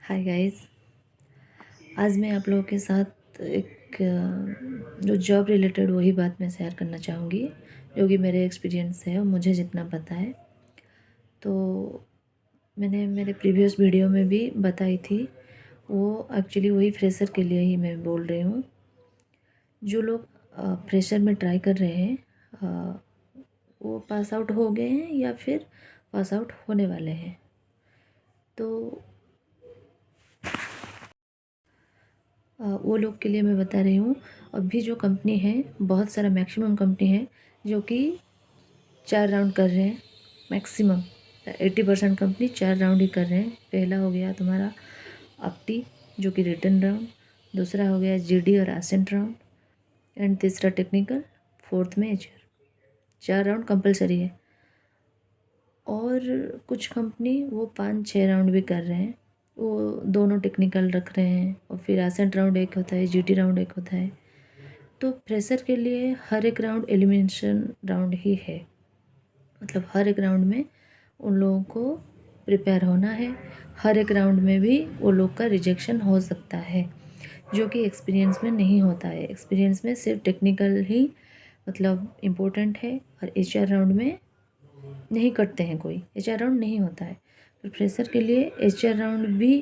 Hi guys. आज मैं आप लोगों के साथ एक जो जॉब रिलेटेड वही बात मैं शेयर करना चाहूँगी, जो कि मेरे एक्सपीरियंस है और मुझे जितना पता है। तो मैंने मेरे प्रीवियस वीडियो में भी बताई थी, वो एक्चुअली वही फ्रेशर के लिए ही मैं बोल रही हूँ। जो लोग फ्रेशर में ट्राई कर रहे हैं, वो पास आउट हो गए हैं या फिर पास आउट होने वाले हैं। तो वो लोग के लिए मैं बता रही हूँ। अभी जो कंपनी है, बहुत सारा मैक्सिमम कंपनी है जो कि 4 राउंड कर रहे हैं। मैक्सिमम 80% कंपनी 4 राउंड ही कर रहे हैं। पहला हो गया तुम्हारा अपटी, जो कि रिटन राउंड। दूसरा हो गया जीडी और एसेंट राउंड। एंड तीसरा टेक्निकल। फोर्थ में एचआर। 4 राउंड कंपलसरी है। और कुछ कंपनी वो 5-6 राउंड भी कर रहे हैं। वो दोनों टेक्निकल रख रहे हैं और फिर एसेंट राउंड एक होता है, जीटी राउंड एक होता है। तो फ्रेशर के लिए हर एक राउंड एलिमिनेशन राउंड ही है। मतलब हर एक राउंड में उन लोगों को प्रिपेयर होना है। हर एक राउंड में भी वो लोग का रिजेक्शन हो सकता है, जो कि एक्सपीरियंस में नहीं होता है। एक्सपीरियंस में सिर्फ टेक्निकल ही मतलब इम्पोर्टेंट है, और एचआर राउंड में नहीं करते हैं, कोई एचआर राउंड नहीं होता है। तो फ्रेशर के लिए एचआर राउंड भी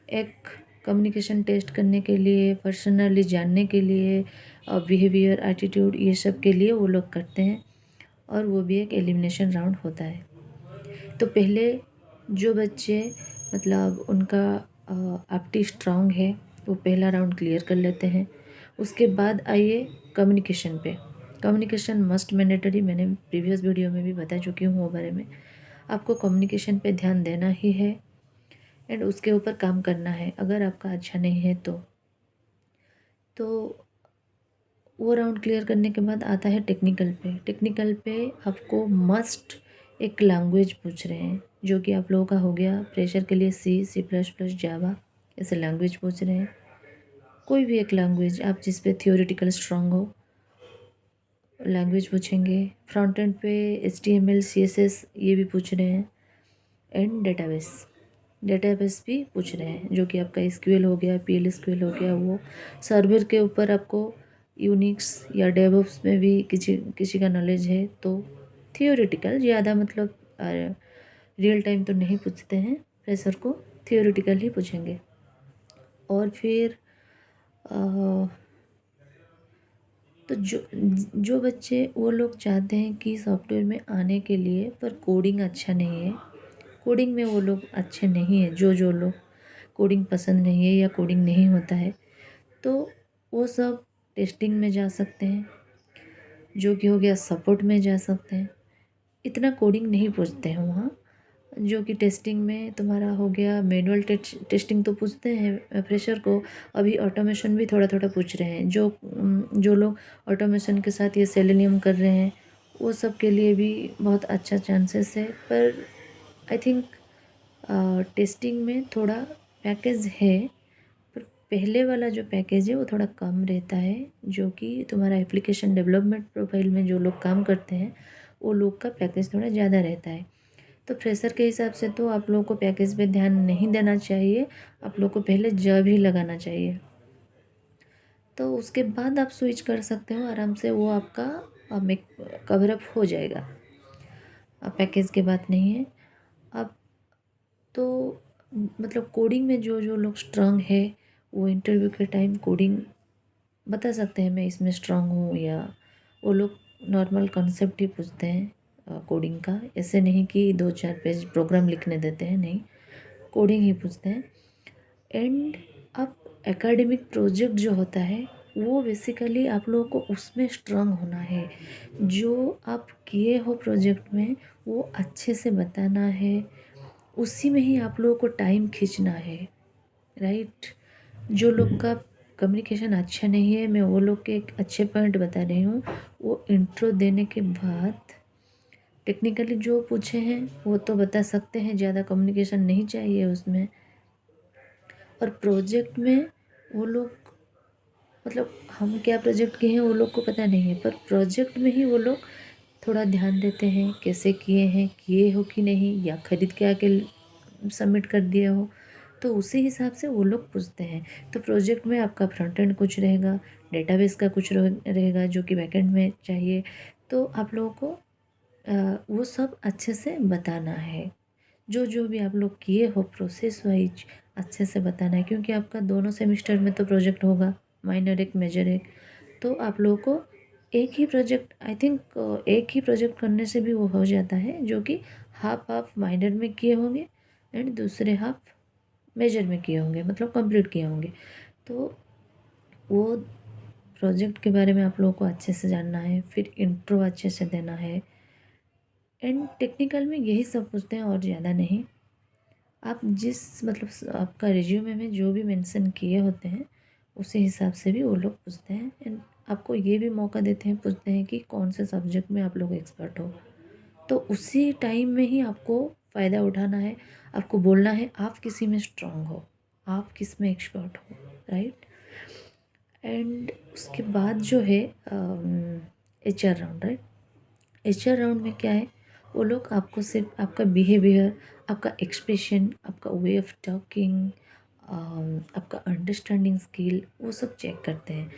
एक कम्युनिकेशन टेस्ट करने के लिए, पर्सनली जानने के लिए, और बिहेवियर, एटीट्यूड, ये सब के लिए वो लोग करते हैं। और वो भी एक एलिमिनेशन राउंड होता है। तो पहले जो बच्चे मतलब उनका एप्टी स्ट्रांग है, वो पहला राउंड क्लियर कर लेते हैं। उसके बाद आइए कम्युनिकेशन पे। कम्युनिकेशन मस्ट मैंडेटरी, मैंने प्रीवियस वीडियो में भी बता चुकी हूँ वो बारे में। आपको कम्युनिकेशन पे ध्यान देना ही है एंड उसके ऊपर काम करना है, अगर आपका अच्छा नहीं है तो वो राउंड क्लियर करने के बाद आता है टेक्निकल पे। टेक्निकल पे आपको मस्ट एक लैंग्वेज पूछ रहे हैं, जो कि आप लोगों का हो गया प्रेशर के लिए C++, जावा, ऐसे लैंग्वेज पूछ रहे हैं। कोई भी एक लैंग्वेज आप जिस पे थियोरेटिकल स्ट्रांग हो, लैंग्वेज पूछेंगे। फ्रंट एंड पे HTML CSS ये भी पूछ रहे हैं। एंड डेटाबेस भी पूछ रहे हैं, जो कि आपका SQL हो गया, PL SQL हो गया। वो सर्वर के ऊपर आपको यूनिक्स या डेवऑप्स में भी किसी किसी का नॉलेज है तो थियोरेटिकल ज़्यादा, मतलब रियल टाइम तो नहीं पूछते हैं फ्रेशर को, थियोरेटिकल ही पूछेंगे। और फिर अ, तो जो बच्चे वो लोग चाहते हैं कि सॉफ्टवेयर में आने के लिए, पर कोडिंग अच्छा नहीं है, कोडिंग में वो लोग अच्छे नहीं हैं, जो लोग कोडिंग पसंद नहीं है या कोडिंग नहीं होता है, तो वो सब टेस्टिंग में जा सकते हैं, जो कि हो गया सपोर्ट में जा सकते हैं। इतना कोडिंग नहीं पूछते हैं वहाँ। जो कि टेस्टिंग में तुम्हारा हो गया मैनुअल टेस्टिंग तो पूछते हैं फ्रेशर को। अभी ऑटोमेशन भी थोड़ा थोड़ा पूछ रहे हैं। जो लोग ऑटोमेशन के साथ ये सेलेनियम कर रहे हैं, वो सब के लिए भी बहुत अच्छा चांसेस है। पर आई थिंक टेस्टिंग में थोड़ा पैकेज है, पर पहले वाला जो पैकेज है वो थोड़ा कम रहता है। जो कि तुम्हारा एप्लीकेशन डेवलपमेंट प्रोफाइल में जो लोग काम करते हैं, वो लोग का पैकेज थोड़ा ज़्यादा रहता है। तो फ्रेशर के हिसाब से तो आप लोगों को पैकेज पे ध्यान नहीं देना चाहिए, आप लोग को पहले जॉब ही लगाना चाहिए। तो उसके बाद आप स्विच कर सकते हो आराम से, वो आपका कवर अप हो जाएगा। अब पैकेज की बात नहीं है। अब तो मतलब कोडिंग में जो लोग स्ट्रांग है, वो इंटरव्यू के टाइम कोडिंग बता सकते हैं, मैं इसमें स्ट्रांग हूँ। या वो लोग नॉर्मल कॉन्सेप्ट ही पूछते हैं कोडिंग का, ऐसे नहीं कि 2-4 पेज प्रोग्राम लिखने देते हैं, नहीं, कोडिंग ही पूछते हैं। एंड अब एकेडमिक प्रोजेक्ट जो होता है, वो बेसिकली आप लोगों को उसमें स्ट्रांग होना है। जो आप किए हो प्रोजेक्ट में, वो अच्छे से बताना है, उसी में ही आप लोगों को टाइम खींचना है, राइट। जो लोग का कम्युनिकेशन अच्छा नहीं है, मैं वो लोग के एक अच्छे पॉइंट बता रही हूँ। वो इंट्रो देने के बाद टेक्निकली जो पूछे हैं वो तो बता सकते हैं, ज़्यादा कम्युनिकेशन नहीं चाहिए उसमें। और प्रोजेक्ट में वो लोग मतलब हम क्या प्रोजेक्ट किए हैं वो लोग को पता नहीं है, पर प्रोजेक्ट में ही वो लोग थोड़ा ध्यान देते हैं, कैसे किए हैं, किए हो कि नहीं, या खरीद के आके सबमिट कर दिए हो। तो उसी हिसाब से वो लोग पूछते हैं। तो प्रोजेक्ट में आपका फ्रंट एंड कुछ रहेगा, डेटाबेस का कुछ रहेगा जो कि बैक एंड में चाहिए। तो आप लोगों को वो सब अच्छे से बताना है। जो जो भी आप लोग किए हो प्रोसेस वाइज अच्छे से बताना है, क्योंकि आपका दोनों सेमिस्टर में तो प्रोजेक्ट होगा, माइनर एक मेजर एक। तो आप लोगों को एक ही प्रोजेक्ट, आई थिंक एक ही प्रोजेक्ट करने से भी वो हो जाता है, जो कि हाफ हाफ माइनर में किए होंगे एंड दूसरे हाफ मेजर में किए होंगे, मतलब कंप्लीट किए होंगे। तो वो प्रोजेक्ट के बारे में आप लोगों को अच्छे से जानना है, फिर इंट्रो अच्छे से देना है एंड टेक्निकल में यही सब पूछते हैं और ज़्यादा नहीं। आप जिस मतलब आपका रिज्यूमे में जो भी मेंशन किए होते हैं उसी हिसाब से भी वो लोग पूछते हैं एंड आपको ये भी मौका देते हैं, पूछते हैं कि कौन से सब्जेक्ट में आप लोग एक्सपर्ट हो। तो उसी टाइम में ही आपको फ़ायदा उठाना है, आपको बोलना है आप किसी में स्ट्रांग हो, आप किस में एक्सपर्ट हो, राइट। एंड उसके बाद जो है HR round, right. HR round में क्या है, वो लोग आपको सिर्फ आपका बिहेवियर, आपका एक्सप्रेशन, आपका वे ऑफ टॉकिंग, आपका अंडरस्टैंडिंग स्किल, वो सब चेक करते हैं।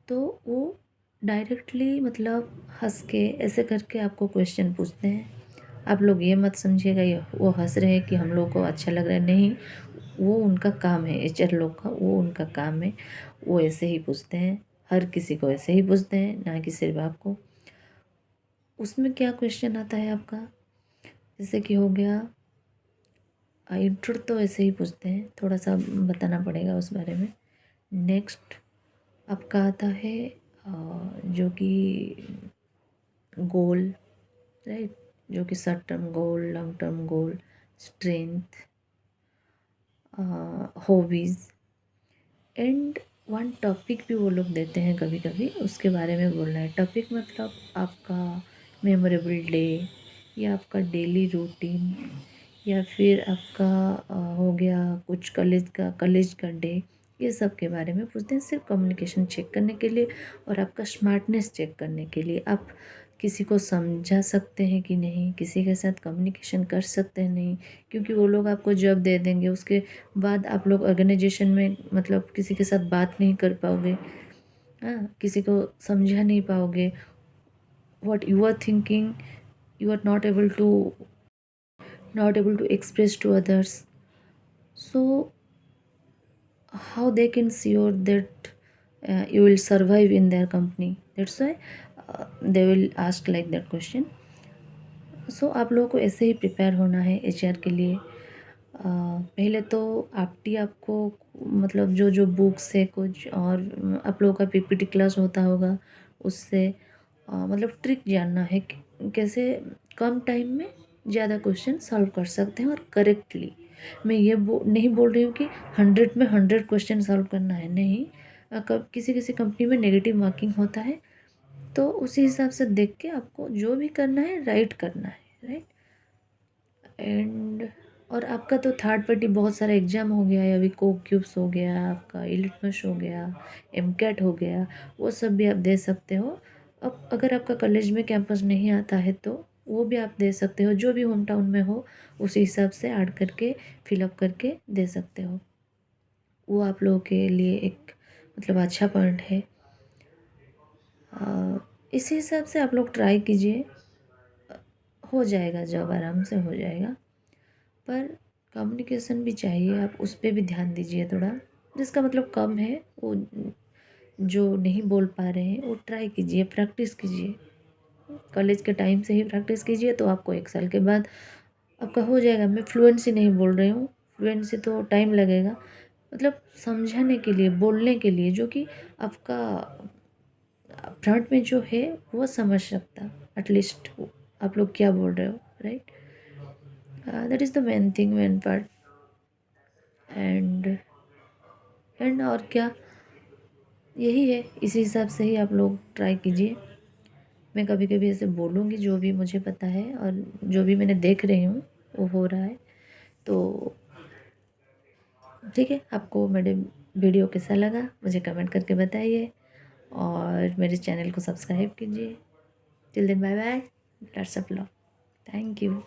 तो वो डायरेक्टली मतलब हंस के ऐसे करके आपको क्वेश्चन पूछते हैं। आप लोग ये मत समझिएगा ये वो हंस रहे हैं कि हम लोग को अच्छा लग रहा है, नहीं। वो उनका काम है, HR लोग का वो उनका काम है। वो ऐसे ही पूछते हैं, हर किसी को ऐसे ही पूछते हैं, ना कि सिर्फ आपको। उसमें क्या क्वेश्चन आता है आपका, जैसे कि हो गया इंट्रो, तो ऐसे ही पूछते हैं, थोड़ा सा बताना पड़ेगा उस बारे में। नेक्स्ट आपका आता है जो कि गोल, राइट, जो कि short term goal, long term goal, strength, hobbies and one topic भी वो लोग देते हैं कभी कभी, उसके बारे में बोलना है। टॉपिक मतलब आपका मेमोरेबल डे, या आपका डेली रूटीन, या फिर आपका हो गया कुछ कॉलेज का डे। ये सब के बारे में पूछते हैं, सिर्फ कम्युनिकेशन चेक करने के लिए और आपका स्मार्टनेस चेक करने के लिए। आप किसी को समझा सकते हैं कि नहीं, किसी के साथ कम्युनिकेशन कर सकते हैं नहीं, क्योंकि वो लोग आपको जॉब दे देंगे, उसके बाद आप लोग ऑर्गेनाइजेशन में मतलब किसी के साथ बात नहीं कर पाओगे, हाँ, किसी को समझा नहीं पाओगे। what you are thinking, you are not able to express to others. So how they can sure that you will survive in their company? That's why they will ask like that question. सो आप लोगों को ऐसे ही prepare होना है HR के लिए। पहले तो आपटी आपको मतलब जो जो बुक्स है कुछ और आप लोगों का PPT क्लास होता होगा, उससे मतलब ट्रिक जानना है कि कैसे कम टाइम में ज़्यादा क्वेश्चन सॉल्व कर सकते हैं और करेक्टली। मैं ये नहीं बोल रही हूँ कि 100 में 100 क्वेश्चन सॉल्व करना है, नहीं। कब किसी किसी कंपनी में नेगेटिव मार्किंग होता है, तो उसी हिसाब से देख के आपको जो भी करना है राइट करना है, राइट। एंड और आपका तो थर्ड पार्टी बहुत सारा एग्ज़ाम हो गया है अभी, कोक क्यूब्स हो गया, आपका इलिटमस हो गया, MCAT हो गया, वो सब भी आप दे सकते हो। अब अगर आपका कॉलेज में कैंपस नहीं आता है तो वो भी आप दे सकते हो, जो भी होम टाउन में हो उसी हिसाब से ऐड करके फिलअप करके दे सकते हो। वो आप लोगों के लिए एक मतलब अच्छा पॉइंट है। इसी हिसाब से आप लोग ट्राई कीजिए, हो जाएगा, जॉब आराम से हो जाएगा। पर कम्युनिकेशन भी चाहिए, आप उस पर भी ध्यान दीजिए थोड़ा। जिसका मतलब कम है, वो जो नहीं बोल पा रहे हैं वो ट्राई कीजिए, प्रैक्टिस कीजिए। कॉलेज के टाइम से ही प्रैक्टिस कीजिए तो आपको 1 साल के बाद आपका हो जाएगा। मैं फ्लुएंसी नहीं बोल रही हूँ, फ्लुएंसी तो टाइम लगेगा, मतलब समझाने के लिए, बोलने के लिए, जो कि आपका फ्रंट में जो है वो समझ सकता एटलीस्ट आप लोग क्या बोल रहे हो, right. That is the main thing, main part. And और क्या, यही है, इसी हिसाब से ही आप लोग ट्राई कीजिए। मैं कभी कभी ऐसे बोलूँगी जो भी मुझे पता है और जो भी मैंने देख रही हूँ वो हो रहा है। तो ठीक है, आपको मेरे वीडियो कैसा लगा मुझे कमेंट करके बताइए और मेरे चैनल को सब्सक्राइब कीजिए। Till then bye bye, lots of love, thank you.